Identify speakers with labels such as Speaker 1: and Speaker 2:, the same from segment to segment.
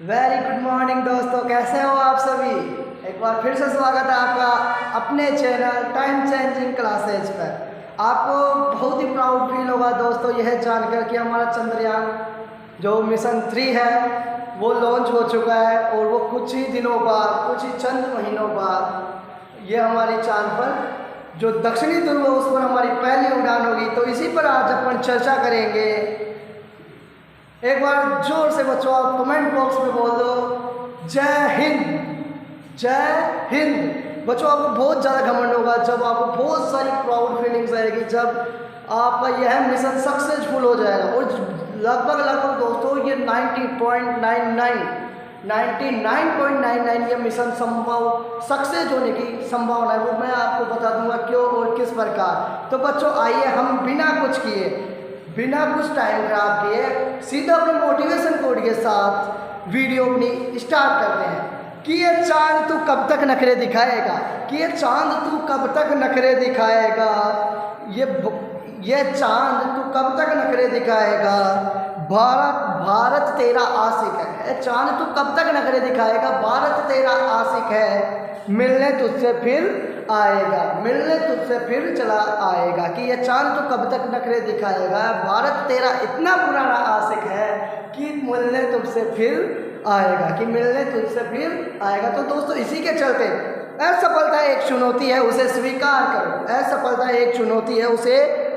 Speaker 1: Very good morning दोस्तों, कैसे हो आप सभी। एक बार फिर से स्वागत है आपका अपने चैनल टाइम चेंजिंग क्लासेज पर। आपको बहुत ही प्राउड फील होगा दोस्तों यह जानकर कि हमारा चंद्रयान जो मिशन 3 है वो लॉन्च हो चुका है और वो कुछ ही दिनों बाद, कुछ ही चंद महीनों बाद ये हमारी चांद पर जो दक्षिणी ध्रुव है उस पर हमारी पहली उड़ान होगी। तो इसी पर आज अपन चर्चा करेंगे। एक बार जोर से बच्चों आप कमेंट बॉक्स में बोल दो जय हिंद, जय हिंद। बच्चों आपको बहुत ज़्यादा घमंड होगा जब आपको बहुत सारी प्राउड फीलिंग्स आएगी जब आपका यह मिशन सक्सेसफुल हो जाएगा। और लगभग दोस्तों ये 99.99 ये मिशन संभव सक्सेस होने की संभावना है, वो मैं आपको बता दूंगा क्यों और किस प्रकार। तो बच्चों आइए हम बिना कुछ किए, बिना कुछ टाइम खराब किए सीधा अपने मोटिवेशन कोड के साथ वीडियो अपनी स्टार्ट करते हैं कि ये चांद तू कब तक नखरे दिखाएगा, कि ये चांद तू कब तक नखरे दिखाएगा, ये चांद तू कब तक नखरे दिखाएगा, भारत तेरा आशिक है। चांद तू कब तक नखरे दिखाएगा, भारत तेरा आशिक है, मिलने तुझसे फिर आएगा, मिलने तुझसे फिर चला आएगा। कि ये चांद तो कब तक नखरे दिखाएगा, भारत तेरा इतना पुराना आशिक है कि मिलने तुझसे फिर आएगा, कि मिलने तुझसे फिर आएगा। तो दोस्तों इसी के चलते असफलता एक चुनौती है, उसे स्वीकार करो। असफलता एक चुनौती है, उसे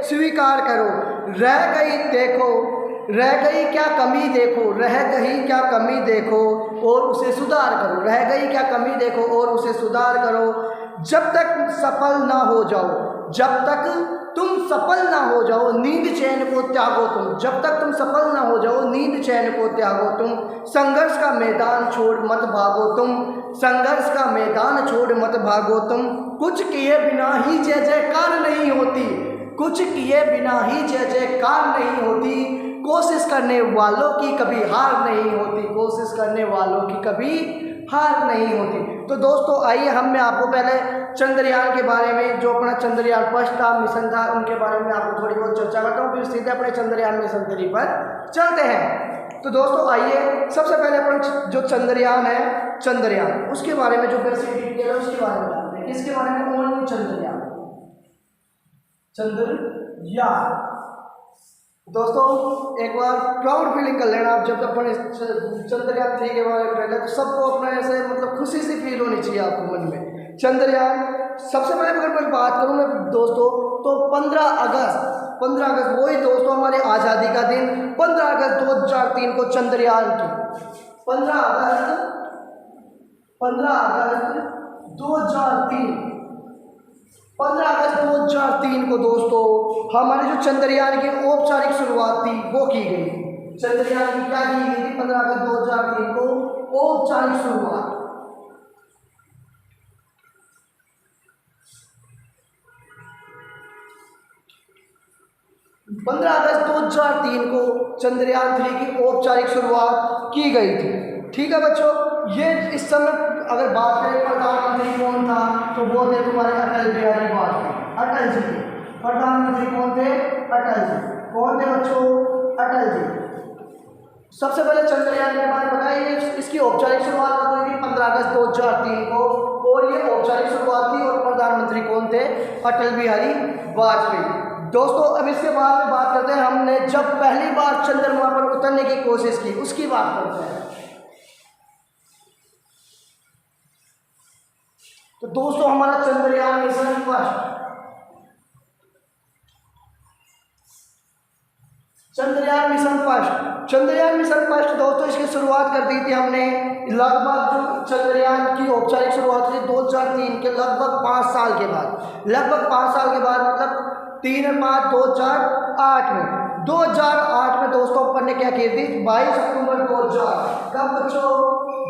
Speaker 1: स्वीकार करो। रह गई देखो, रह गई क्या कमी देखो, रह गई क्या कमी देखो और उसे सुधार करो। रह गई क्या कमी देखो और उसे सुधार करो। जब तक सफल ना हो जाओ, जब तक तुम सफल ना हो जाओ, नींद चैन को त्यागो तुम। जब तक तुम सफल ना हो जाओ, नींद चैन को त्यागो तुम। संघर्ष का मैदान छोड़ मत भागो तुम, संघर्ष का मैदान छोड़ मत भागो तुम। कुछ किए बिना ही जय जयकार नहीं होती, कुछ किए बिना ही जय जयकार नहीं होती। कोशिश करने वालों की कभी हार नहीं होती, कोशिश करने वालों की कभी हार नहीं होती। तो दोस्तों आइए मैं आपको पहले चंद्रयान के बारे में, जो अपना चंद्रयान फर्स्ट था मिशन था, उनके बारे में आपको थोड़ी बहुत चर्चा करता हूँ, फिर सीधे अपने चंद्रयान मिशन 3 पर चलते हैं। तो दोस्तों आइए सबसे पहले अपन जो चंद्रयान है, चंद्रयान उसके बारे में जो बेसिक डिटेल है उसके बारे में जानते हैं। इसके बारे में ओनली चंद्रयान, चंद्रयान। दोस्तों एक बार प्राउड फीलिंग कर लेना आप जब अपन चंद्रयान 3 के बारे में पहले तो सबको अपना ऐसे मतलब खुशी सी फील होनी चाहिए आपको मन में। चंद्रयान सबसे पहले अगर मैं बात करूँ मैं दोस्तों तो 15 अगस्त वही दोस्तों हमारे आज़ादी का दिन 15 अगस्त 2003 को चंद्रयान की 15 अगस्त 15 अगस्त 2003 को दोस्तों हमारे जो चंद्रयान की औपचारिक शुरुआत थी वो की गई। चंद्रयान की क्या की गई थी 15 अगस्त 2003 को औपचारिक शुरुआत। पंद्रह अगस्त 2003 को चंद्रयान 3 की औपचारिक शुरुआत की गई थी। ठीक है बच्चों, ये इस समय अगर बात करें प्रधानमंत्री कौन था तो वो थे तुम्हारे अटल बिहारी वाजपेयी। अटल जी प्रधानमंत्री कौन थे, अटल जी। कौन थे बच्चों, अटल जी। सबसे पहले चंद्रयान के बारे में बताइए, इसकी औपचारिक शुरुआत कब हुई थी 15 अगस्त 2003 को और ये औपचारिक शुरुआत थी और प्रधानमंत्री कौन थे, अटल बिहारी वाजपेयी। दोस्तों अब इसके बाद में बात करते हैं हमने जब पहली बार चंद्रमा पर उतरने की कोशिश की उसकी बात करते हैं। तो दोस्तों हमारा Chandrayaan mission first, Chandrayaan mission first दोस्तों इसकी शुरुआत कर दी थी हमने लगभग जो चंद्रयान की औपचारिक शुरुआत हुई 2003 के लगभग 5 साल के बाद, मतलब 3/5/2008 में। 2008 में दोस्तों अपन ने क्या की थी 22 अक्टूबर 2008। कब बच्चों,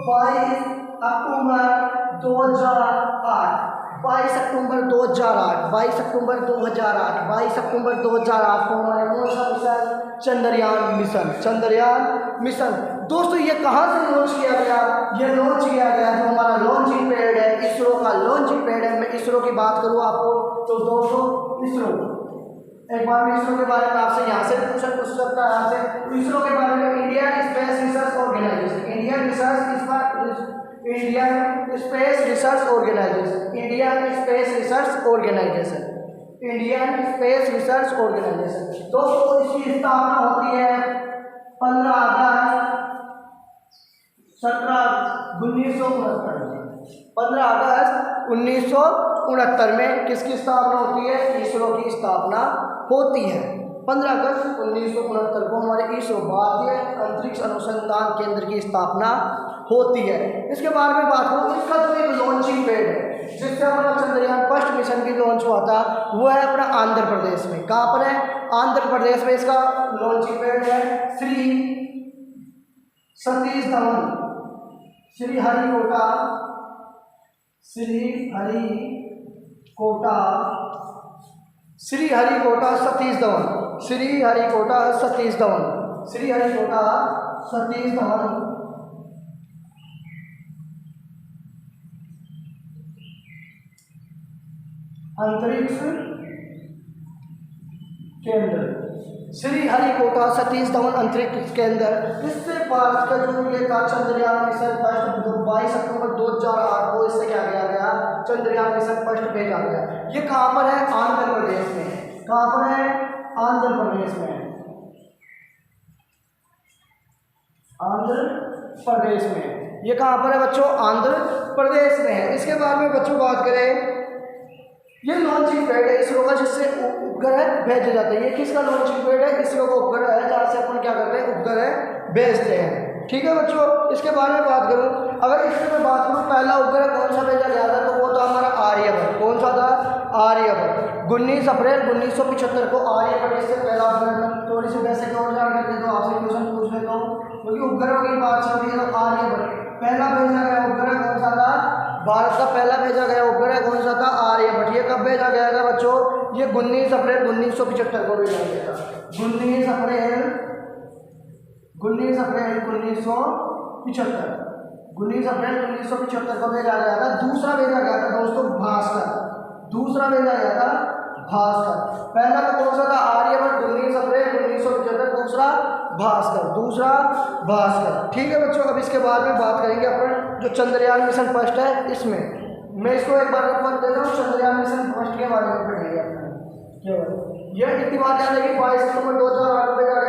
Speaker 1: 22 अक्टूबर 2008, 22 अक्टूबर 2008 को हमारे कौन सा मिशन, चंद्रयान मिशन। दोस्तों ये कहाँ से लॉन्च किया गया, ये लॉन्च किया गया जो हमारा लॉन्चिंग पैड है, इसरो का लॉन्चिंग पैड है। मैं इसरो की बात करूँ आपको तो दोस्तों इसरो, एक बार मैं इसरो के बारे में आपसे यहाँ से पूछ सकता है, यहाँ से इसरो के बारे में Indian Space Research Organisation, Indian Space Indian Space Research Organisation, Indian Space Research Organisation, Indian Space Research Organisation. दोस्तों इसकी स्थापना होती है 15 अगस्त 15 अगस्त 1969 में किसकी स्थापना होती है? इसरो की स्थापना होती है। 15 अगस्त 1969 को हमारे इसरो भारतीय अंतरिक्ष अनुसंधान केंद्र की स्थापना होती है। इसके बारे में बात करूँ, इसका जो एक लॉन्चिंग पैड है जिससे हमारा चंद्रयान फर्स्ट मिशन भी लॉन्च हुआ था वो है अपना आंध्र प्रदेश में। कहाँ पर है? आंध्र प्रदेश में इसका लॉन्चिंग पैड है श्री सतीश धवन श्रीहरिकोटा सतीश धवन श्रीहरिकोटा सतीश धवन अंतरिक्ष केंद्र, श्रीहरिकोटा सतीश धवन अंतरिक्ष केंद्र। इससे भारत का जो ये था चंद्रयान मिशन फर्स्ट 22 अक्टूबर 2008 को इससे क्या किया गया? चंद्रयान मिशन फर्स्ट भेजा गया। ये कहाँ पर है? आंध्र प्रदेश में। कहाँ पर है? आंध्र प्रदेश में। आंध्र प्रदेश में। ये कहाँ पर है बच्चों? आंध्र प्रदेश में है। इसके बारे में बच्चों बात करें, ये लॉन्चिंग पैड है इसरो का जिससे उपग्रह भेजे जाते हैं। ये किसका लॉन्चिंग पैड है? इसरो का उपग्रह है जहाँ से अपन क्या करते हैं? उपग्रह भेजते हैं। ठीक है बच्चों, इसके बारे में बात करूँ, अगर इसमें मैं बात करूँ पहला उपग्रह कौन सा भेजा गया था तो वो था हमारा आर्यभट्ट। कौन सा था? आर्यभट्ट। 19 अप्रैल 1975 को आर्यभट्ट इससे पहला उपग्रह। थोड़ी सी बेसिक और जानकारी दे दो, आपसे क्वेश्चन पूछ लेता हूँ क्योंकि उपग्रह की बात चल रही है। तो आर्यभट्ट पहला भेजा गया उपग्रह कौन सा था? भारत का पहला भेजा गया उपग्रह कौन सा था? आर्यभट्ट। ये कब भेजा गया था बच्चों? ये 19 अप्रैल 1975 को भेजा गया था। 19 अप्रैल 1975 को भेजा गया था। दूसरा भेजा गया था दोस्तों भास्कर। पहला का कौन सा था? आर्यभट्ट 19 अप्रैल 1975, दूसरा भास्कर। ठीक है बच्चों, अब इसके बाद में बात करेंगे अपन जो चंद्रयान मिशन फर्स्ट है इसमें। मैं इसको एक बार पढ़ देता हूँ, चंद्रयान मिशन फर्स्ट के बारे में पढ़ेंगे अपन। यह इतनी बात याद है कि 22 अक्टूबर 2008 को भेजा गया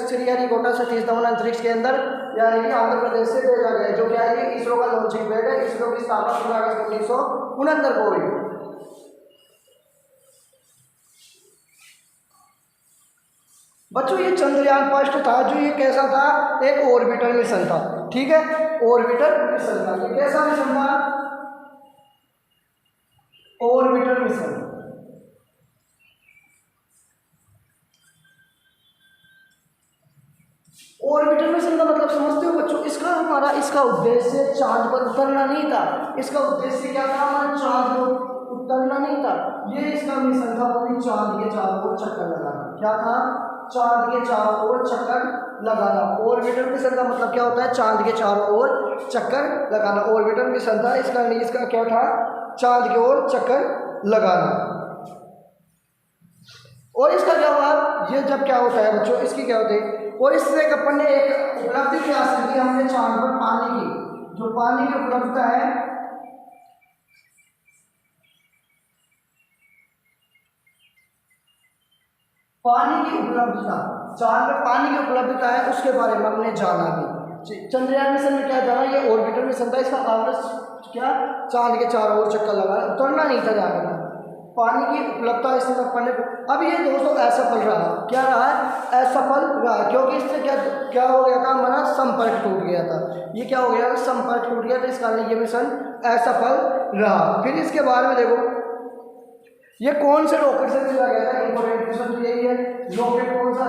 Speaker 1: श्रीहरिकोटा सतीश धवन अंतरिक्ष के अंदर यानी कि आंध्र प्रदेश से भेजा गया, जो क्या है कि इसरो का लॉन्चिंग पैड है। इसरो की स्थापना 15 अगस्त 1969 को हुई। बच्चों ये चंद्रयान फर्स्ट था जो ये कैसा था? एक ऑर्बिटर मिशन था। ठीक है, ऑर्बिटर मिशन था। ये कैसा मिशन था? Orbiter mission. ऑर्बिटर मिशन का मतलब समझते हो बच्चों? इसका उद्देश्य चांद पर उतरना नहीं था। इसका उद्देश्य क्या था? हमारा चांद पर उतरना नहीं था। ये इसका मिशन था वो भी चांद के चारों ओर चक्कर लगाना। क्या था? चांद के चारों ओर चक्कर लगाना। ऑर्बिटर मिशन का मतलब क्या होता है? चांद के चारों ओर चक्कर लगाना। ऑर्बिटर मिशन था इसका क्या था? चांद की ओर चक्कर लगाना। और इसका क्या हुआ? ये जब क्या होता है बच्चों, इसकी क्या होती है? और इससे अपन ने एक उपलब्धि क्या हासिल की हमने चांद पर पानी की, जो पानी की उपलब्धता है चांद पर पानी की उपलब्धता है उसके बारे में हमने जाना भी। चंद्रयान मिशन में क्या जाना? ये ऑर्बिटर मिशन था। इसका कारण क्या? चांद के चारों ओर चक्कर लगाना, उतरना नहीं था जाने का। पानी की उपलब्धता इससे पढ़ने। अब ये दोस्तों असफल रहा। क्या रहा है? असफल रहा, क्योंकि इससे क्या हो गया था? हमारा संपर्क टूट गया था। ये क्या हो गया? संपर्क टूट गया था, इस कारण ये मिशन असफल रहा। फिर इसके बारे में देखो, ये कौन से रॉकेट से भेजा गया था? इंपॉर्टेंट क्वेश्चन तो यही है। रॉकेट कौन सा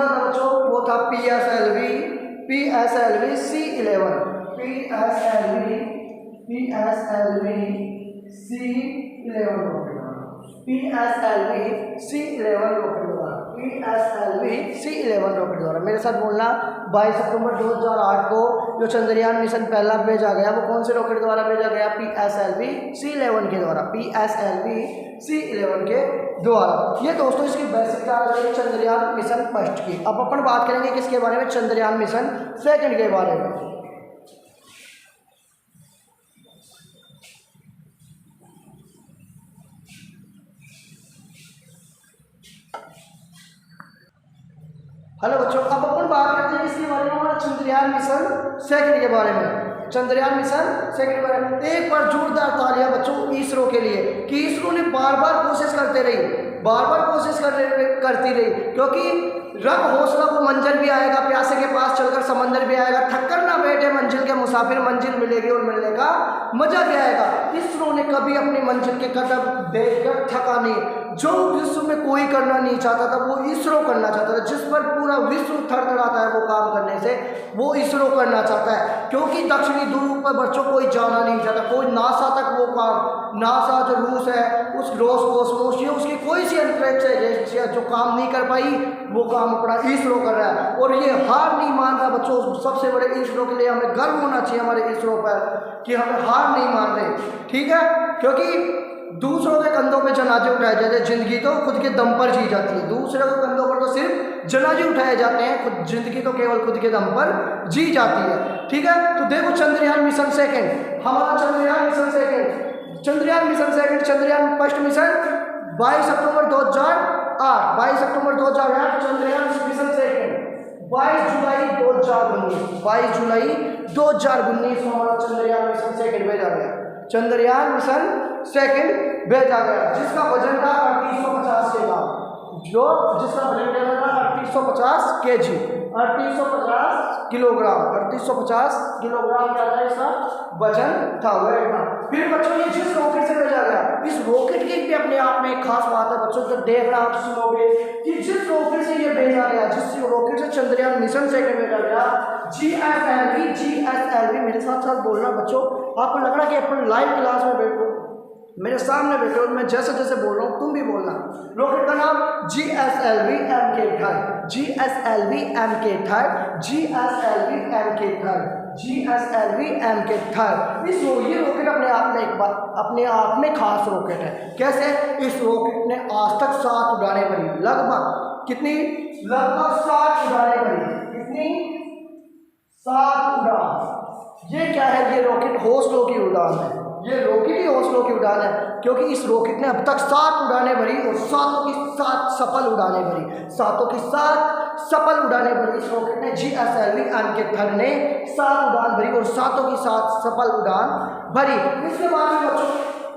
Speaker 1: था बच्चों? वो था PSLV C11 PSLV-C11 रॉकेट द्वारा। मेरे साथ बोलना, 22 अक्टूबर 2008 को जो चंद्रयान मिशन पहला भेजा गया वो कौन से रॉकेट द्वारा भेजा गया? PSLV-C11 के द्वारा। PSLV-C11 के द्वारा। ये दोस्तों इसकी बेसिक जानकारी चंद्रयान मिशन फर्स्ट की। अब अपन बात करेंगे किसके बारे में, चंद्रयान मिशन सेकंड के बारे में। हेलो बच्चों, अब अपन बात करते हैं किसके बारे में, हमारा चंद्रयान मिशन सेकंड के बारे में। चंद्रयान मिशन सेकंड के बारे में एक बार जोरदार तालियां बच्चों इसरो के लिए कि इसरो ने बार बार कोशिश करती रही, क्योंकि रब हौसला वो मंजिल भी आएगा, प्यासे के पास चलकर समंदर भी आएगा, थक्कर ना बैठे मंजिल के मुसाफिर, मंजिल मिलेगी और मिलने का मजा भी आएगा। इसरो ने कभी अपनी मंजिल के कदम देखकर थका नहीं। जो विश्व में कोई करना नहीं चाहता था वो इसरो करना चाहता था। जिस पर पूरा विश्व थरथराता है वो काम करने से, वो इसरो करना चाहता है। क्योंकि दक्षिणी ध्रुव पर बच्चों कोई जाना नहीं चाहता, कोई नासा तक वो काम, नासा जो रूस है उस रोसकोसमोस ये उसकी कोई सी अंतरिक्ष एजेंसी जो काम नहीं कर पाई वो काम अपना इसरो कर रहा है। और ये हार नहीं मान रहा बच्चों। सबसे बड़े इसरो के लिए हमें गर्व होना चाहिए हमारे इसरो पर कि हमें हार नहीं मान रहे, ठीक है। क्योंकि दूसरों के कंधों पे जनाजे उठाए जाते हैं, जिंदगी तो खुद के दम पर जी जाती है। दूसरे के कंधों पर तो सिर्फ जनाजे उठाए जाते हैं, खुद जिंदगी तो केवल खुद के दम पर जी जाती है, ठीक है। तो देखो चंद्रयान मिशन सेकंड, हमारा Chandrayaan mission second, Chandrayaan mission second, Chandrayaan first mission 22 अक्टूबर 2008, 22 अक्टूबर 2008, चंद्रयान मिशन सेकंड 22 जुलाई 2019, 22 जुलाई 2019 को हमारा चंद्रयान मिशन सेकंड भेजा गया। चंद्रयान मिशन सेकंड भेजा गया जिसका वजन था 3850 किलोग्राम, जिसका वजन था 3850 kg, 3850 किलोग्राम, 3850 किलोग्राम क्या था इसका वजन था, वेट था। फिर बच्चों ये जिस रॉकेट से भेजा गया, इस रॉकेट की भी अपने आप में एक खास बात है बच्चों, जब देखना आप सुनोगे कि जिस रॉकेट से ये भेजा गया, जिस रॉकेट से चंद्रयान मिशन सेकंड भेजा गया, GSLV, मेरे साथ बोलना बच्चों। आपको लग रहा है कि अपन लाइव क्लास में बैठो, मेरे सामने बैठे हो, मैं जैसे जैसे बोल रहा हूँ तुम भी बोलना। रॉकेट का नाम GSLV MK-30, GSLV MK-30, GSLV MK-30, GSLV MK-30। ये रॉकेट अपने आप में खास रॉकेट है। कैसे? इस रॉकेट ने आज तक 7 उड़ानें भरी, लगभग कितनी, लगभग 7 उड़ानें भरी। कितनी? 7 उड़ान। ये क्या है? ये रॉकेट हौसलों की उड़ान है, ये रॉकेट ही हौसलों की उड़ान है, क्योंकि इस रॉकेट ने अब तक 7 उड़ानें भरी और 7 की 7 सफल उड़ानें भरी, 7 की 7 सफल उड़ानें भरी। इस रॉकेट ने GSLV MK-30 ने 7 उड़ान भरी और 7 की 7 सफल उड़ान भरी। इसके बाद में बच्चों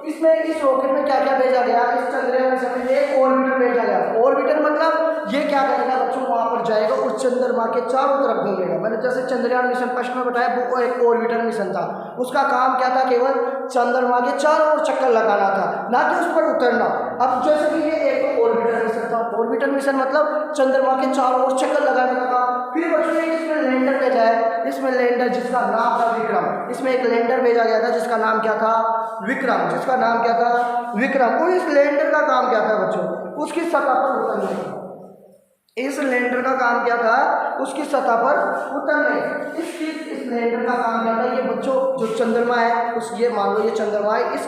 Speaker 1: इसमें इस रॉकेट में क्या क्या भेजा गया, इस चंद्रयान मिशन में एक ऑर्बिटर भेजा गया। ऑर्बिटर मतलब ये क्या करेगा बच्चों, वहां पर जाएगा और चंद्रमा के चारों तरफ घूमेगा। मैंने जैसे चंद्रयान मिशन फर्स्ट में बताया वो एक ऑर्बिटर मिशन था, उसका काम क्या था, केवल चंद्रमा के चारों ओर चक्कर लगाना था, ना कि उस पर उतरना। अब जैसे कि ये एक ऑर्बिटर मिशन था, ऑर्बिटर मिशन मतलब चंद्रमा के चारों ओर चक्कर लगाने का काम। फिर बच्चों ने इसमें लैंडर भेजा है, इसमें लैंडर जिसका नाम था विक्रम, इसमें एक लैंडर भेजा गया था जिसका नाम क्या था, विक्रम, जिसका नाम क्या था, विक्रम। और इस लैंडर का काम क्या था बच्चों, उसकी सतह पर उतरने। इस लैंडर का काम क्या था, उसकी सतह पर उतरने। इस लैंडर का काम क्या था, ये बच्चों जो चंद्रमा है उस, ये मान लो ये चंद्रमा है, इस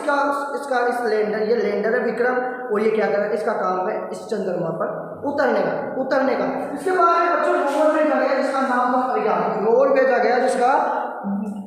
Speaker 1: लैंडर, ये लैंडर है विक्रम, और ये क्या कर रहा है, इसका काम है इस चंद्रमा पर उतरने का। इसके बाद बच्चों रोवर भेजा गया जिसका नाम था प्रज्ञान, रोवर भेजा गया जिसका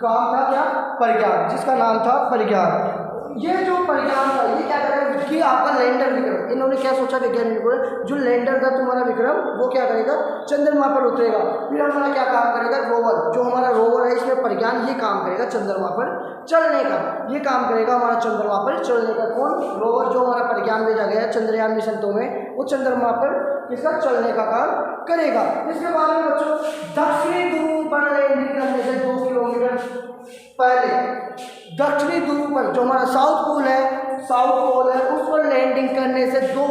Speaker 1: काम था क्या, प्रज्ञान, जिसका नाम था प्रज्ञान। ये जो प्रज्ञान था ये क्या करेगा कि आपका लैंडर विक्रम, इन्होंने क्या सोचा वैज्ञानिकों ने, जो लैंडर था तुम्हारा विक्रम वो क्या करेगा, चंद्रमा पर उतरेगा। फिर हमारा क्या काम करेगा, रोवर, जो हमारा रोवर है इसमें प्रज्ञान ये काम करेगा चंद्रमा पर चलने का, ये काम करेगा हमारा चंद्रमा पर चलने का। कौन? रोवर, जो हमारा प्रज्ञान भेजा गया है चंद्रयान मिशन 2 में, वो चंद्रमा पर इसका चलने का काम करेगा। इसके बाद में बच्चों दक्षिणी ध्रुव पर लैंडिंग करने से 2 किलोमीटर पहले, दक्षिणी ध्रुव पर जो हमारा साउथ पोल है उस पर लैंडिंग करने से 2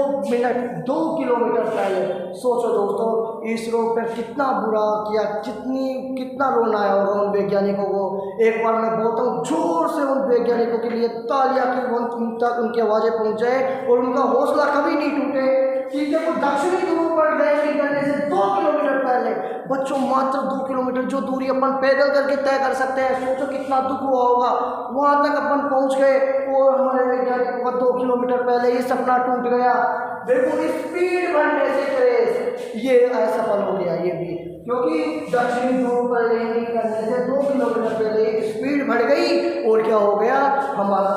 Speaker 1: किलोमीटर पहले। सोचो दोस्तों इसरो पर कितना बुरा किया, कितना रोना आया होगा उन वैज्ञानिकों को। एक बार मैं बोलता हूँ जोर से उन वैज्ञानिकों के लिए तालियां की उन तक उनकी आवाज़ें पहुँचे और उनका हौसला कभी नहीं टूटे। ठीक है, तो दक्षिणी ध्रुव पर लैंडिंग करने से 2 किलोमीटर पहले बच्चों, मात्र 2 किलोमीटर जो दूरी अपन पैदल करके तय कर सकते हैं, सोचो कितना दुख हुआ होगा। वहां तक अपन पहुंच गए और हमारे वैज्ञानिकों का 2 किलोमीटर पहले ये सपना टूट गया। देखो स्पीड बढ़ने से क्रेज ये असफल हो गया ये भी, क्योंकि दक्षिणी ध्रुव पर लैंडिंग करने से 2 किलोमीटर पहले स्पीड बढ़ गई और क्या हो गया, हमारा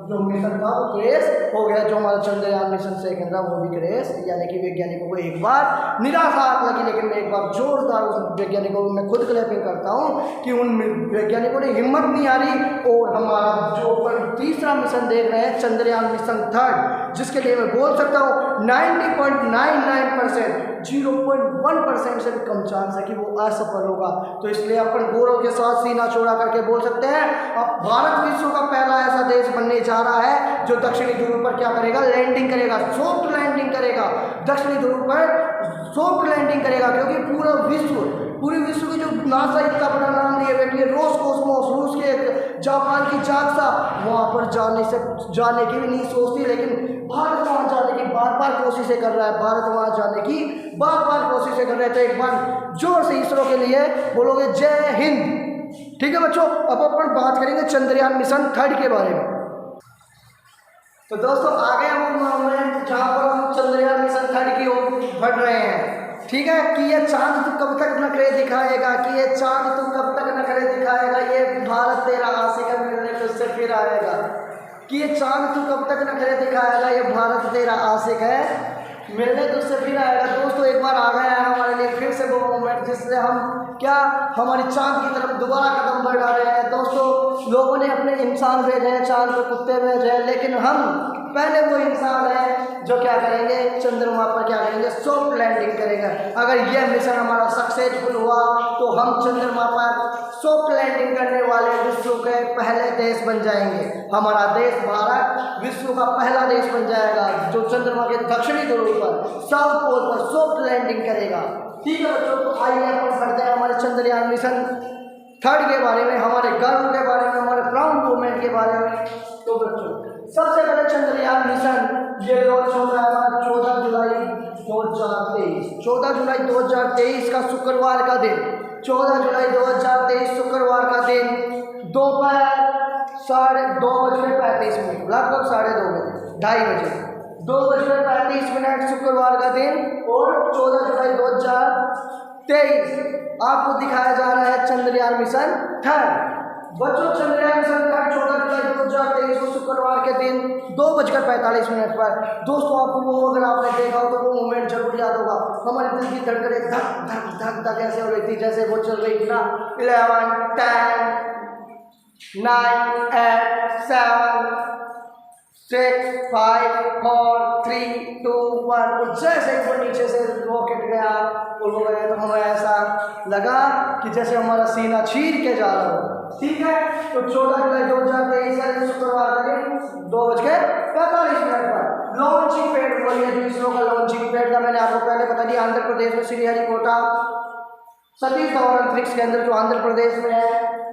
Speaker 1: जो मिशन था वो क्रेश हो गया। जो हमारा चंद्रयान मिशन 2 था वो भी क्रेश, यानी कि वैज्ञानिकों को एक बार निराशा लगी। लेकिन मैं एक बार जोरदार उस वैज्ञानिकों को मैं खुद क्लैपिंग करता हूँ कि उन वैज्ञानिकों ने हिम्मत नहीं हारी। और हमारा जो तीसरा मिशन देख रहे हैं चंद्रयान मिशन 3, जिसके लिए मैं बोल सकता हूँ 90.99% 0.1% से भी कम चांस है कि वो असफल होगा। तो इसलिए अपन गौरव के साथ सीना चौड़ा करके बोल सकते हैं अब भारत विश्व का पहला ऐसा देश बनने जा रहा है जो दक्षिणी ध्रुव पर क्या करेगा, लैंडिंग करेगा, सॉफ्ट लैंडिंग करेगा। दक्षिणी ध्रुव पर सॉफ्ट लैंडिंग करेगा, क्योंकि पूरे विश्व की जो नासा इतना बड़ा नाम लिए बैठी है, रोसकोसमोस, रूस के जापान की जाक्सा, वहाँ पर जाने की भी नहीं सोचती, लेकिन भारत वहाँ जाने की बार बार कोशिशें कर रहा है। भारत वहाँ जाने की बार बार कोशिशें कर रहे थे। एक बार जोर से इसरो के लिए बोलोगे जय हिंद। ठीक है बच्चों, अब अपन बात करेंगे चंद्रयान मिशन 3 के बारे में। तो दोस्तों आगे हम जहाँ पर हम चंद्रयान मिशन 3 की ओर बढ़ रहे हैं, ठीक है, कि ये चांद तो कब तक नखरे दिखाएगा, कि ये चांद तो कब तक नखरे दिखाएगा, ये भारत तेरा आशिक मिलने तो उससे फिर आएगा, कि ये चांद तो कब तक नखरे दिखाएगा, ये भारत तेरा आशिक है मिलने तो उससे फिर आएगा। दोस्तों एक बार आ गया है हमारे लिए फिर से वो मोमेंट जिससे हम क्या हमारी चांद की तरफ दोबारा कदम बढ़ा रहे हैं। दोस्तों लोगों ने अपने इंसान भेजे हैं, चांद पर कुत्ते भेजे हैं, लेकिन हम पहले वो इंसान है जो क्या करेंगे, चंद्रमा पर क्या करेंगे, सॉफ्ट लैंडिंग करेंगे। अगर यह मिशन हमारा सक्सेसफुल हुआ तो हम चंद्रमा पर सॉफ्ट लैंडिंग करने वाले विश्व के पहले देश बन जाएंगे। हमारा देश भारत विश्व का पहला देश बन जाएगा जो चंद्रमा के दक्षिणी ध्रुव पर, साउथ पोल पर सॉफ्ट लैंडिंग करेगा। ठीक है बच्चों, तो आइए अपन पढ़ते हैं हमारे चंद्रयान मिशन 3 के बारे में, हमारे गर्व के बारे में, हमारे प्राउड मूवमेंट के बारे में। तो बच्चों सबसे पहले चंद्रयान मिशन ये लॉन्च हो रहा है 14 जुलाई 2023। 14 जुलाई 2023 का शुक्रवार का दिन, 14 जुलाई 2023 शुक्रवार का दिन दोपहर 2:35, लगभग 2:30 2:30 बजे, 2:35 शुक्रवार का दिन और 14 जुलाई 2023 आपको दिखाया जा रहा है चंद्रयान मिशन 3। बच्चों चंद्रयान मिशन 3 14 जुलाई 2023 को शुक्रवार के दिन 2:45 पर। दोस्तों आपको वो अगर आपने देखा हो तो वो मोमेंट जरूर याद होगा। हमारे दिल की धड़कनें धक धक धक धक ऐसे हो रही थी जैसे वो चल रही थी ना 11 10 9 8 7 6 5 4 3 2 1 और जैसे वो नीचे से रॉकेट गया और वो गया तो हमें ऐसा लगा कि जैसे हमारा सीना चीर के जा रहा हो। ठीक है, तो 14 जुलाई 2023 का शुक्रवार का दिन 2:45 पर लॉन्चिंग पैड हुआ है। जो इसरो का लॉन्चिंग पैड था मैंने आपको पहले बता दिया, आंध्र प्रदेश में श्रीहरिकोटा सतीश धवन अंतरिक्ष केंद्र जो आंध्र प्रदेश में है।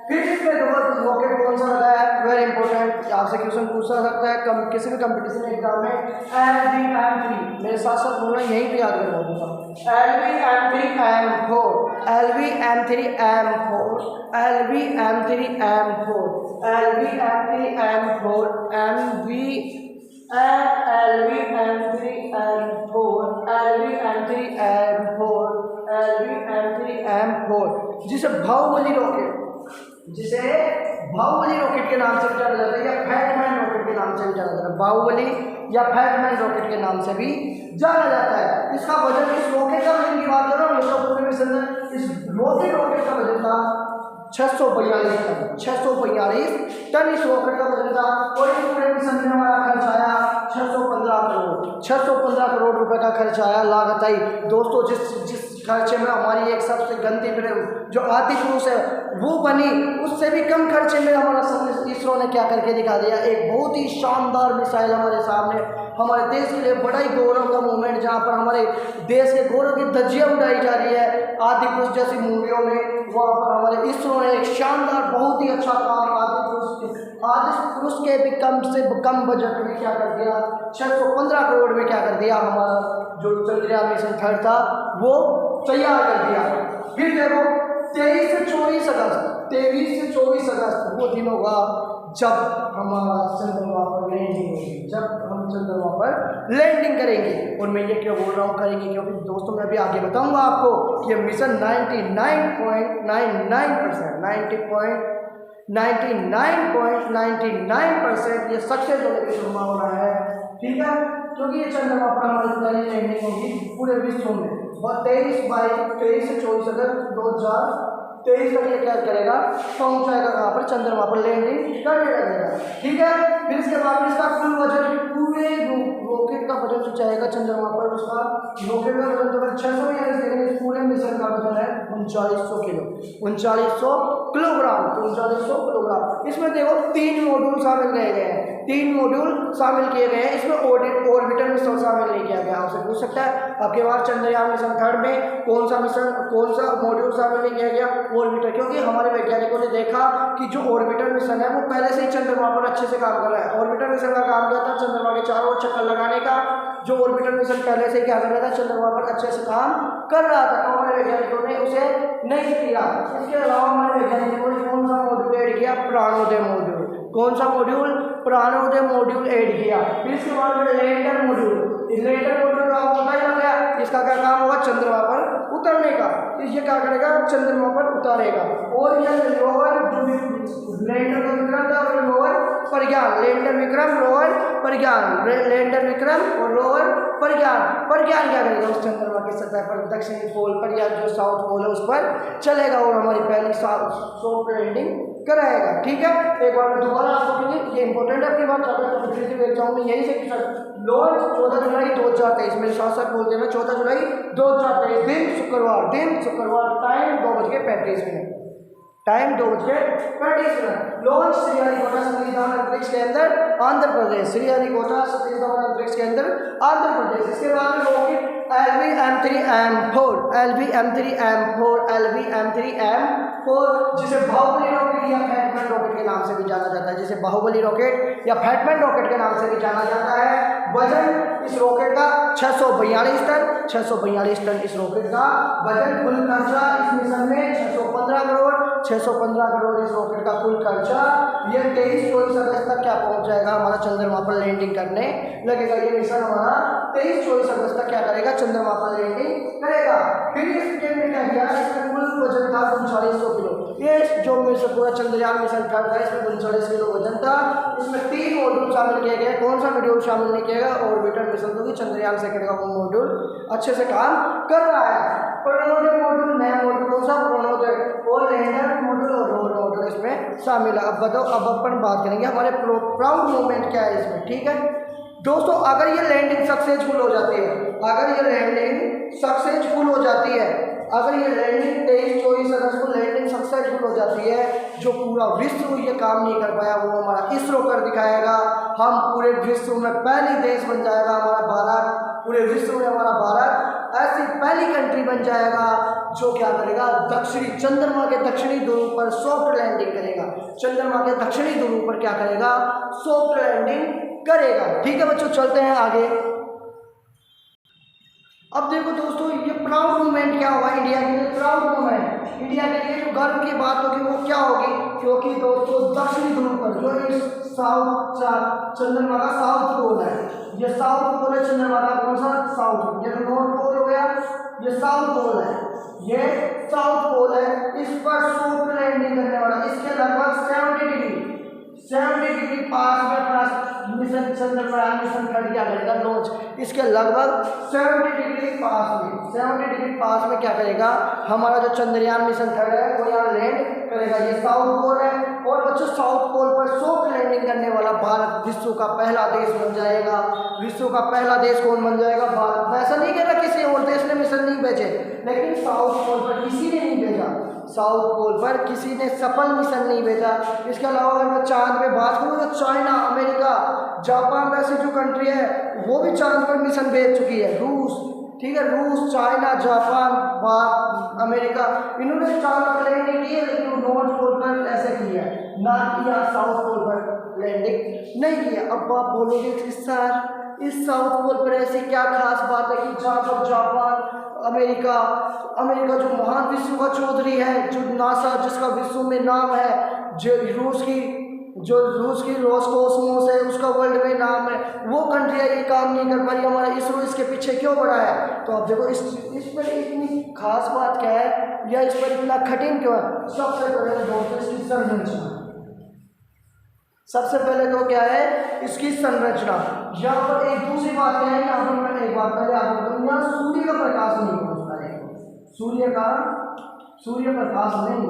Speaker 1: फिर इसमें रॉकेट कौन सा लगा है, वेरी इंपॉर्टेंट, आपसे क्वेश्चन पूछा सकता है किसी भी कंपटीशन एग्जाम में। LVM3 मेरे साथ साथ बोलना यहीं पे याद करना होगा। LVM3M4 LVM3M4 LVM3M4 LVM3M4 LVM3M4 जिसे बाहुबली रॉकेट के नाम से भी जाना जाता है या फैटमैन रॉकेट के नाम से भी जाना जाता है। बाहुबली या फैटमैन रॉकेट के नाम से भी जाना जाता है। इसका वजन, इस रॉकेट का वजन की बात कर रहा हूँ, इसका पूरे मिशन में इस रॉकेट का वजन था 642 टन। 642 टन इस रॉकेट का वजन था और इस पूरे मिशन में हमारा खर्च आया 615 करोड़ रुपए का खर्च आया, लागत आई। दोस्तों जिस खर्चे में हमारी एक सबसे गंदी फिल्म जो आदिपुरुष है वो बनी, उससे भी कम खर्चे में हमारा इसरो ने क्या करके दिखा दिया, एक बहुत ही शानदार मिसाइल हमारे सामने। हमारे देश के लिए बड़ा ही गौरव का मोमेंट, जहाँ पर हमारे देश के गौरव की धज्जियाँ उड़ाई जा रही है आदिपुरुष जैसी मूवियों में। वहाँ पर हमारे इसरो ने एक शानदार बहुत ही अच्छा काम आदिपुरुष के भी कम से कम बजट में क्या कर दिया, 615 करोड़ में क्या कर दिया, हमारा जो चंद्रयान मिशन 3 था वो तैयार कर दिया। फिर देखो 23 से 24 अगस्त वो दिन होगा जब हमारा चंद्रमा पर लैंडिंग होगी, जब हम चंद्रमा पर लैंडिंग करेंगे। और मैं ये क्यों बोल रहा हूँ करेंगे, क्योंकि दोस्तों मैं भी आगे बताऊंगा आपको कि ये मिशन 99.99% ये सक्सेस होने की संभावना है, ठीक है। क्योंकि ये चंद्रमा पर हमारी पहली लैंडिंग होगी पूरे विश्व में, और 23 से 24 अगस्त 2023 तक ये क्या करेगा, पहुंच जाएगा कहाँ पर, चंद्रमा पर लैंडिंग करने लगेगा, ठीक है। फिर इसके बाद इसका कुल वजन पूरे रॉकेट का वजन जो जाएगा चंद्रमा पर, उसका रॉकेट का वजन जो 600 या लेकिन पूरे मिशन का वजन है 3900 किलो, 3900 किलोग्राम, 3900 किलोग्राम। इसमें देखो 3 मॉड्यूल शामिल किए गए हैं, 3 मॉड्यूल शामिल किए गए हैं। इसमें ऑर्बिटर मिशन शामिल नहीं किया गया। आपसे पूछ सकता है आपके बार चंद्रयान मिशन 3 में कौन सा मॉड्यूल शामिल नहीं किया गया, ऑर्बिटर। क्योंकि हमारे वैज्ञानिकों ने देखा कि जो ऑर्बिटर मिशन है वो पहले से ही चंद्रमा पर अच्छे से काम कर रहा है। ऑर्बिटर मिशन का काम क्या था, चंद्रमा के चारों ओर चक्कर लगाने का। जो ऑर्बिटर मिशन पहले से क्या कर रहा था, चंद्रमा पर अच्छे से काम कर रहा था, तो हमारे वैज्ञानिकों ने उसे नहीं किया। इसके अलावा हमारे वैज्ञानिकों ने कौन सा मॉड्यूल ऐड किया, प्राणोदय मॉड्यूल। कौन सा मॉड्यूल, प्राणोदय मॉड्यूल ऐड किया। फिर इसके बाद लैंडर मॉड्यूल, लैंडर मॉड्यूल आपको पता ही हो गया, इसका क्या काम होगा, चंद्रमा पर उतरने का। ये क्या करेगा, चंद्रमा पर उतारेगा। और यह रोवर लैंडर का विक्रम था और रोवर प्रज्ञान, लैंडर विक्रम रोवर प्रज्ञान, लैंडर विक्रम और रोवर प्रज्ञान क्या करेगा, उस चंद्रमा की सतह पर दक्षिणी पोल पर या जो साउथ पोल है उस पर चलेगा और हमारी पहली सॉफ्ट लैंडिंग कराएगा, ठीक है। एक बार दोबारा आपको ये इंपॉर्टेंट है आपकी बात, एग्जाम में यही से लॉन्च 14 जुलाई 2023, मेरे साथ साथ बोलते हैं 14 जुलाई 2023 दिन शुक्रवार, time 2:35, time 2:35। Launch Sriharikota Satish Dhawan अंतरिक्ष के अंदर आंध्र प्रदेश, श्रीहरिकोटा सतीश धवन अंतरिक्ष के अंदर आंध्र प्रदेश। इसके बाद में रॉकेट LV-M3M4 जिसे बाहुबली रॉकेट या फैटमैन रॉकेट के नाम से भी जाना जाता है, जिसे बाहुबली रॉकेट या फैटमैन रॉकेट के नाम से भी जाना जाता है। वजन इस रॉकेट का 642 टन, इस रॉकेट का वजन। कुल खर्चा इस मिशन में 615 करोड़ इस रॉकेट का कुल खर्चा। ये 23-24 अगस्त तक क्या पहुंच जाएगा, हमारा चंद्रमा पर लैंडिंग करने लगेगा। ये मिशन हमारा 23-24 अगस्त तक क्या करेगा, चंद्रमा पर लैंडिंग करेगा। फिर इसके में क्या किया, इसका कुल वजन था 3900 किलो। ये जो मिशन पूरा चंद्रयान मिशन था इसमें 39 किलो वजन था। इसमें 3 मॉड्यूल शामिल किए गए। कौन सा मॉड्यूल शामिल नहीं किया गया, ऑर्बिटर मिशन, क्योंकि चंद्रयान सेकंड का वो मॉड्यूल अच्छे से काम कर रहा है। प्रणोदय मॉड्यूल, नया मॉड्यूल कौन सा, प्रणोदय और लैंडर मॉड्यूल और रोवर मॉड्यूल इसमें शामिल है। अब बताओ, अब अपन बात करेंगे हमारे प्राउड मोमेंट क्या है इसमें, ठीक है दोस्तों। अगर ये लैंडिंग सक्सेसफुल हो जाती है, अगर ये लैंडिंग सक्सेसफुल हो जाती है, अगर ये लैंडिंग 23-24 अगस्त को लैंडिंग सक्सेसफुल हो जाती है, जो पूरा विश्व ये काम नहीं कर पाया वो हमारा इसरो कर दिखाएगा। हम पूरे विश्व में पहली देश बन जाएगा हमारा भारत, पूरे विश्व में हमारा भारत ऐसी पहली कंट्री बन जाएगा जो क्या करेगा, दक्षिणी चंद्रमा के दक्षिणी ध्रुव पर सॉफ्ट लैंडिंग करेगा। चंद्रमा के दक्षिणी ध्रुव पर क्या करेगा, सॉफ्ट लैंडिंग करेगा, ठीक है बच्चों। चलते हैं आगे। अब देखो दोस्तों, ये प्राउड मोमेंट क्या होगा इंडिया के लिए, प्राउड मोमेंट इंडिया के लिए जो गर्व की बात होगी वो क्या होगी, क्योंकि दोस्तों दक्षिणी ध्रुव पर जो इस चंद्रमा का साउथ पोल है, ये साउथ पोल है चंद्रमा का, कौन सा, साउथ, ये नॉर्थ पोल हो गया, ये साउथ पोल है, ये साउथ पोल है। इस पर सॉफ्ट लैंडिंग करने वाला, इसके लगभग 70 डिग्री पास में अपना मिशन चंद्रयान मिशन कर दिया जाएगा लॉन्च। इसके लगभग 70 डिग्री पास में क्या करेगा, हमारा जो चंद्रयान मिशन थर्ड है वो यहाँ लैंड करेगा। ये साउथ पोल है और बच्चों साउथ पोल पर सॉफ्ट लैंडिंग करने वाला भारत विश्व का पहला देश बन जाएगा। विश्व का पहला देश कौन बन जाएगा, भारत। वैसा नहीं कह रहा किसी और देश ने मिशन नहीं भेजे, लेकिन साउथ पोल पर किसी ने नहीं भेजा, साउथ पोल पर किसी ने सफल मिशन नहीं भेजा। इसके अलावा अगर मैं चांद पे बात करूँ तो चाइना, अमेरिका, जापान जैसी जो कंट्री है वो भी चांद पर मिशन भेज चुकी है। रूस, ठीक है, रूस, चाइना, जापान, अमेरिका, इन्होंने चांद पर लैंडिंग की है, लेकिन नॉर्थ पोल पर ऐसे किया है, ना किया साउथ पोल पर लैंडिंग नहीं किया। अब आप बोलोगे कि सर इस साउथ पोल पर ऐसी क्या खास बात है कि जहाँ पर जापान, अमेरिका जो महान विश्व का चौधरी है, जो नासा जिसका विश्व में नाम है, जो जो रूस की रोसकोसमोस है उसका वर्ल्ड में नाम है, वो कंट्रियाँ ये काम नहीं कर पा रही, हमारा इसरो इसके पीछे क्यों बढ़ा है? तो अब देखो इस पर इतनी खास बात क्या है या इस पर इतना कठिन क्यों है? सबसे पहले दोस्तों इसकी संरचना, सबसे पहले तो क्या है इसकी संरचना। यहाँ पर एक दूसरी बात क्या है, यहाँ पर मैं एक बात पहले आपको बताऊँ, यहाँ सूर्य का प्रकाश नहीं पहुँचता है, सूर्य प्रकाश नहीं,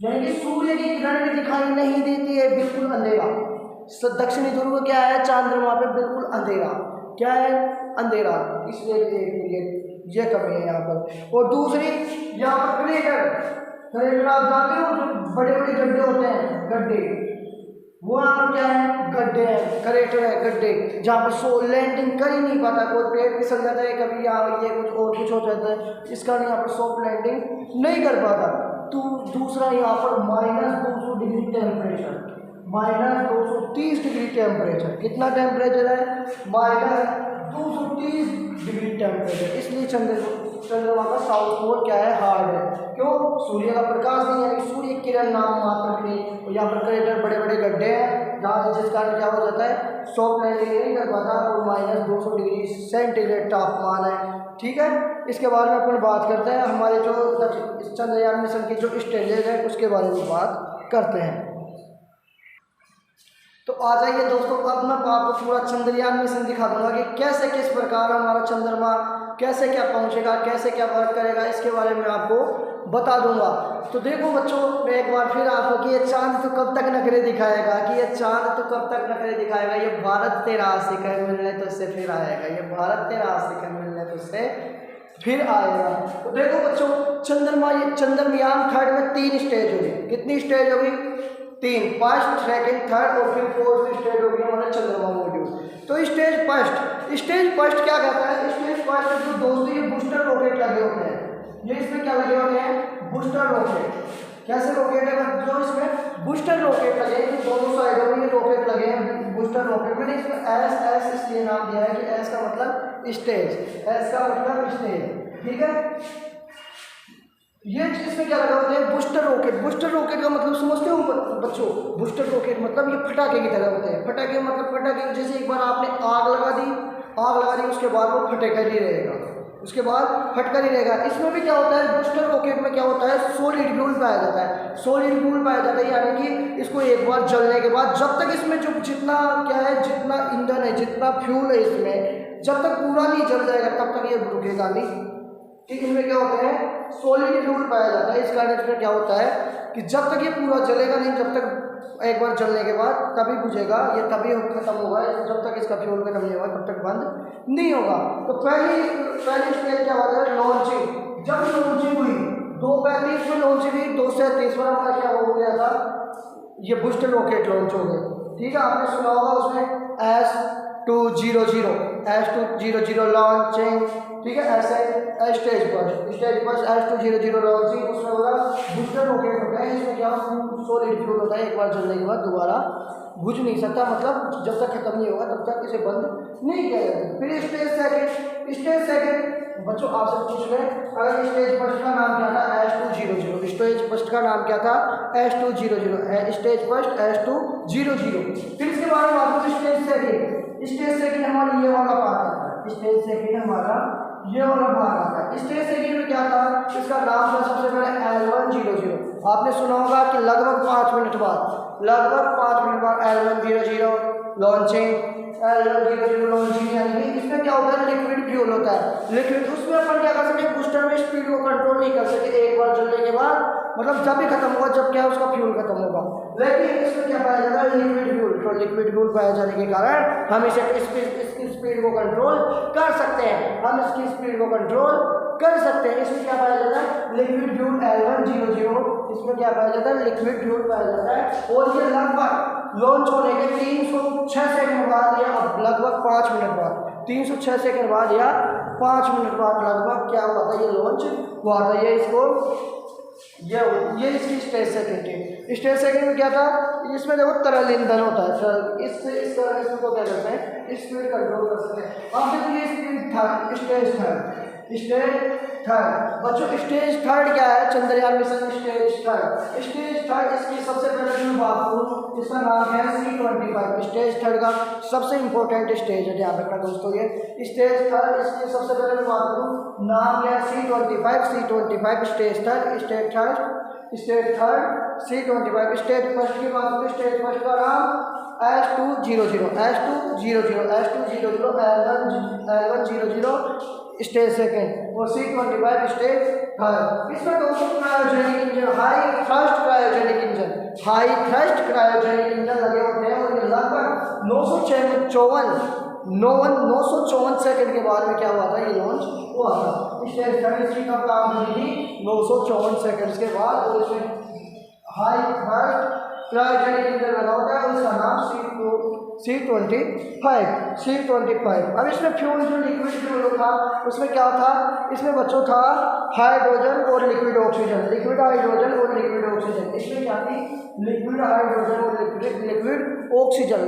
Speaker 1: यानी कि सूर्य की किरण भी दिखाई नहीं देती है, बिल्कुल अंधेरा। दक्षिणी ध्रुव क्या है, चंद्रमा पे बिल्कुल अंधेरा, क्या है अंधेरा, इसलिए ये कमी है यहाँ पर। और दूसरी यहाँ पर क्रेटर आप जानते हो जो बड़े बड़े गड्ढे होते हैं, गड्ढे, वो यहाँ पर क्या है गड्ढे हैं, क्रेटर है गड्ढे, जहाँ पर सो लैंडिंग कर ही नहीं पाता, कोई पेड़ फिसल जाता है कभी, यहाँ ये कुछ और कुछ हो जाता है, इस कारण यहाँ पर सॉफ्ट लैंडिंग नहीं कर पाता। तो दूसरा यहाँ पर -200 डिग्री टेम्परेचर, -230 डिग्री टेम्परेचर, कितना टेम्परेचर है -230 डिग्री टेम्परेचर, इसलिए चंद्रमा का साउथ पोल क्या है हार्ड है। क्यों? सूर्य का प्रकाश नहीं है, सूर्य किरण नाम मात्र नहीं, और यहाँ पर क्रेटर बड़े बड़े गड्ढे हैं जहाँ जिस कारण क्या हो जाता है सॉफ्ट लैंडिंग नहीं कर पाता, और -200 डिग्री सेंटीग्रेड तापमान है। ठीक है, इसके बारे में अपन बात करते हैं, हमारे जो चंद्रयान मिशन की जो स्टेजेज है उसके बारे में बात करते हैं। तो आ जाइए दोस्तों, अब मैं आपको पूरा चंद्रयान मिशन दिखा दूंगा कि कैसे किस प्रकार हमारा चंद्रमा कैसे क्या पहुंचेगा, कैसे क्या वर्क करेगा, इसके बारे में आपको बता दूंगा। तो देखो बच्चों, मैं एक बार फिर आपको कि ये चांद तो कब तक नखरे दिखाएगा, कि ये चांद तो कब तक नखरे दिखाएगा, ये भारत तेरा आशिक है मिलने तो इससे फिर आएगा, ये भारत तेरा आशिक है मिलने तो इससे फिर आएगा। तो देखो बच्चों, चंद्रयान थर्ड में 3 स्टेज होगी, कितनी स्टेज होगी 3, फर्स्ट सेकंड थर्ड और फिर 4th स्टेज होगी हमारा चंद्रमा मॉड्यूल। तो स्टेज फर्स्ट क्या कहता है, स्टेज फर्स्ट जो दोस्तों ये बूस्टर रॉकेट लगे होते हैं, ये इसमें क्या लगे होते हैं बूस्टर रॉकेट। कैसे रॉकेट है जो इसमें बूस्टर रॉकेट लगे हैं, दोनों साइडों में ये रॉकेट लगे हैं बूस्टर रॉकेट। मैंने इसमें एस इसलिए नाम दिया है कि एस का मतलब स्टेज, एस का मतलब स्टेज, ठीक है। ये इसमें क्या लगा होते हैं बूस्टर रॉकेट। बूस्टर रॉकेट का मतलब समझते हो बच्चों, बूस्टर रॉकेट मतलब ये फटाके की तरह होते हैं। फटाके मतलब फटाके जैसे एक बार आपने आग लगा दी उसके बाद वो फटेगा ही रहेगा, उसके बाद फटकर ही रहेगा। इसमें भी क्या होता है बूस्टर रॉकेट में क्या होता है सॉलिड फ्यूल पाया जाता है, सॉलिड फ्यूल पाया जाता है, यानी कि इसको एक बार जलने के बाद जब तक इसमें जो जितना क्या है जितना ईंधन है जितना फ्यूल है इसमें जब तक पूरा नहीं जल जाएगा तब तक ये रुकेगा नहीं। ठीक, इनमें क्या होता है सॉलिड फ्यूल पाया जाता है। इस कारण इसमें क्या होता है कि जब तक ये पूरा जलेगा नहीं, जब तक एक बार जलने के बाद तभी बुझेगा, ये तभी खत्म होगा, जब तक इसका फ्यूल खत्म नहीं होगा तब तक बंद नहीं होगा। तो पहली स्टेज क्या होता है लॉन्चिंग। जब लॉन्चिंग हुई 2:35 में लॉन्चिंग हुई, 2:30 पर हमारा क्या हो गया था ये बूस्टर रॉकेट लॉन्च हो गए। ठीक है, आपने सुना होगा उसमें S200 लॉन्चिंग, ठीक है, ऐसे स्टेज फर्स्ट S200 लॉन्चिंग, उसमें होगा बूस्टर रॉकेट होता है, इसमें क्या सॉलिड फ्यूल होता है, एक बार जलने के बाद दोबारा बुझ नहीं सकता, मतलब जब तक खत्म नहीं होगा तब तक इसे बंद नहीं किया जाएगा। फिर स्टेज सेकंड बच्चों आपसे पूछ रहे अगर स्टेज फर्स्ट का नाम क्या था S200, स्टेज फर्स्ट का नाम क्या था S200, स्टेज फर्स्ट S200। फिर इसके बाद में आपको स्टेज सेकंड हमारा ये वाला पार्ट आता है, स्टेज सेकंड हमारा ये वाला भाग आता है। स्टेज सेकंड में क्या था, इसका नाम था सबसे पहले L100। आपने सुना होगा कि लगभग 5 मिनट बाद L100 लॉन्चिंग, L100 लॉन्चिंग, यानी कि इसमें क्या होता है लिक्विड फ्यूल होता है, लिक्विड। उसमें अपन क्या कर सकते हैं बूस्टर में स्पीड को कंट्रोल नहीं कर सकते, एक बार जलने के बाद मतलब जब भी खत्म होगा जब क्या उसका फ्यूल खत्म होगा। लेकिन इसमें क्या पाया जाता है लिक्विड फ्यूल, तो लिक्विड फ्यूल पाया जाने के कारण हम इसकी स्पीड को कंट्रोल कर सकते हैं, हम इसकी स्पीड को कंट्रोल कर सकते हैं। इसमें क्या पाया जाता है लिक्विड फ्यूल L100, इसमें क्या पाया जाता है लिक्विड फ्यूल पाया जाता है। और ये लगभग लॉन्च होने के 306 सेकंड बाद या लगभग 5 मिनट बाद, 306 सेकंड बाद या 5 मिनट बाद लगभग क्या हुआ था ये लॉन्च हुआ था। ये इसको ये इसकी स्टेज सेकंड थी। स्टेज सेकंड में क्या था, इसमें देखो तरल ईंधन होता है, तरल इसमें को क्या करते हैं स्पीड कंट्रोल कर सकते हैं। अब देखो ये स्टेज थर्ड थर्ड। बच्चों स्टेज थर्ड क्या है? Chandrayaan mission stage third. Stage third इसकी सबसे पहले जो बात करूँ, इसका नाम है C-25। स्टेज थर्ड का सबसे इंपॉर्टेंट स्टेज है, ध्यान रखना दोस्तों। ये स्टेज थर्ड इसकी सबसे पहले मैं बात करूँ, नाम क्या है? C-25 stage third. Stage third C-25। Stage first की बात करें, स्टेज फर्स्ट का नाम S200 L100 स्टेज सेकेंड और C-25 स्टेज थर्ड। इसमें दोस्तों cryogenic engine, high thrust cryogenic engine लगे होते हैं और लगभग 954 सेकंड के बाद में क्या हुआ था? ये लॉन्च हुआ था। स्टेज थर्ड इसकी कब काम हुई थी? 954 सेकंड्स के बाद। और इसमें हाई थ्रस्ट क्रायोजेनिक इंजन लगा होता है, उसका नाम C-25। अब इसमें फ्यूल जो लिक्विड फ्यूल था उसमें क्या था? इसमें बच्चों था हाइड्रोजन और लिक्विड ऑक्सीजन, लिक्विड हाइड्रोजन और लिक्विड ऑक्सीजन। इसमें क्या थी? लिक्विड हाइड्रोजन और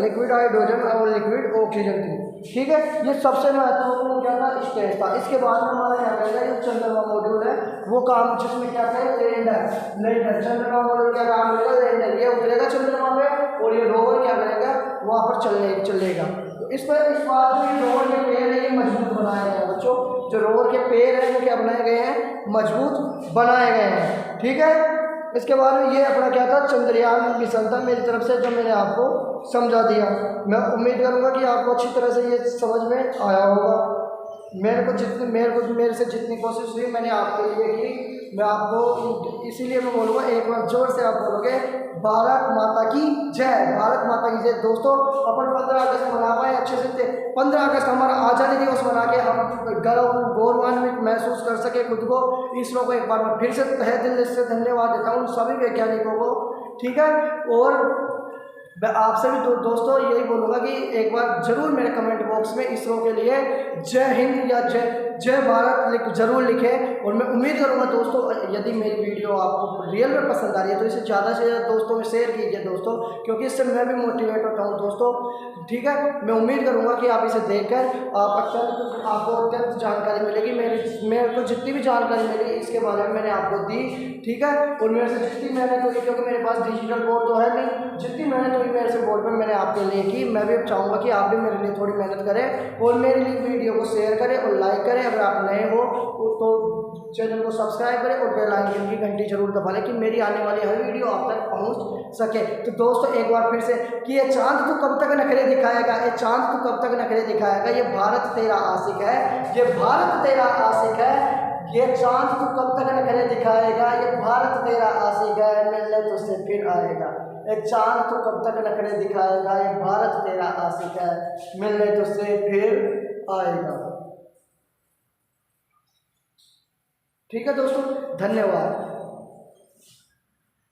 Speaker 1: लिक्विड हाइड्रोजन और लिक्विड ऑक्सीजन थी। ठीक है, ये सबसे महत्वपूर्ण क्या था? स्टेज था। इसके बाद में हमारा क्या करेगा? ये चंद्रमा मॉड्यूल है वो काम, जिसमें क्या है? लैंडर। चंद्रमा मॉड्यूल क्या काम करेगा? लैंडर। ये उतरेगा चंद्रमा पे और ये रोवर क्या करेगा? वहाँ पर चलेगा। तो इस बात में रोवर के पैर है ये मजबूत बनाए गए हैं बच्चों। जो रोवर के पैर हैं वो क्या बनाए गए हैं? मजबूत बनाए गए हैं। ठीक है, इसके बाद में ये अपना क्या था? चंद्रयान मिशन था मेरी तरफ से, जो मैंने आपको समझा दिया। मैं उम्मीद करूँगा कि आपको अच्छी तरह से ये समझ में आया होगा। मेरे से जितनी कोशिश हुई मैंने आपके लिए की। मैं आपको इसीलिए मैं बोलूँगा, एक बार जोर से आप बोलोगे भारत माता की जय, भारत माता की जय। दोस्तों अपन 15 अगस्त मना पाए अच्छे से। 15 अगस्त हमारा आज़ादी दिवस मना के हम गौरवान्वित महसूस कर सके खुद को। इसरो को एक बार मैं फिर से तहे दिल से धन्यवाद देता हूँ, सभी वैज्ञानिकों को। ठीक है, और मैं आपसे भी दोस्तों यही बोलूँगा कि एक बार जरूर मेरे कमेंट बॉक्स में इसरो के लिए जय हिंद या जय भारत जरूर लिखें। और मैं उम्मीद करूँगा दोस्तों, यदि मेरी वीडियो आपको रियल में पसंद आ रही है तो इसे ज़्यादा से ज़्यादा दोस्तों में शेयर कीजिए दोस्तों, क्योंकि इससे मैं भी मोटिवेट होता हूँ दोस्तों। ठीक है, मैं उम्मीद करूँगा कि आप इसे देखकर आपको अत्यंत जानकारी मिलेगी। मेरे को जितनी भी जानकारी मिली इसके बारे में मैंने आपको दी। ठीक है, और मेरे से जितनी मेहनत होगी, क्योंकि मेरे पास डिजिटल बोर्ड तो है नहीं, जितनी मेहनत होगी मेरे से बोर्ड में मैंने आपके लिए की। मैं भी अब चाहूँगा कि आप भी मेरे लिए थोड़ी मेहनत करें और मेरे लिए वीडियो को शेयर करें और लाइक करें। अगर आप नए हो तो चैनल को सब्सक्राइब करें और बेल आइकन की घंटी जरूर दबा लें कि मेरी आने वाली हर वीडियो आप तक पहुंच सके। तो दोस्तों एक बार फिर से कि ये चांद तू कब तक नखरे दिखाएगा, ये चांद तू कब तक नखरे दिखाएगा, ये भारत तेरा आशिक है, ये भारत तेरा आशिक है। ये चांद तू कब तक नखरे दिखाएगा, ये भारत तेरा आशिक है, मिलने तुझसे फिर आएगा। ये चांद तू कब तक नखरे दिखाएगा, ये भारत तेरा आशिक है, मिलने तुझसे फिर आएगा। ठीक है दोस्तों, धन्यवाद।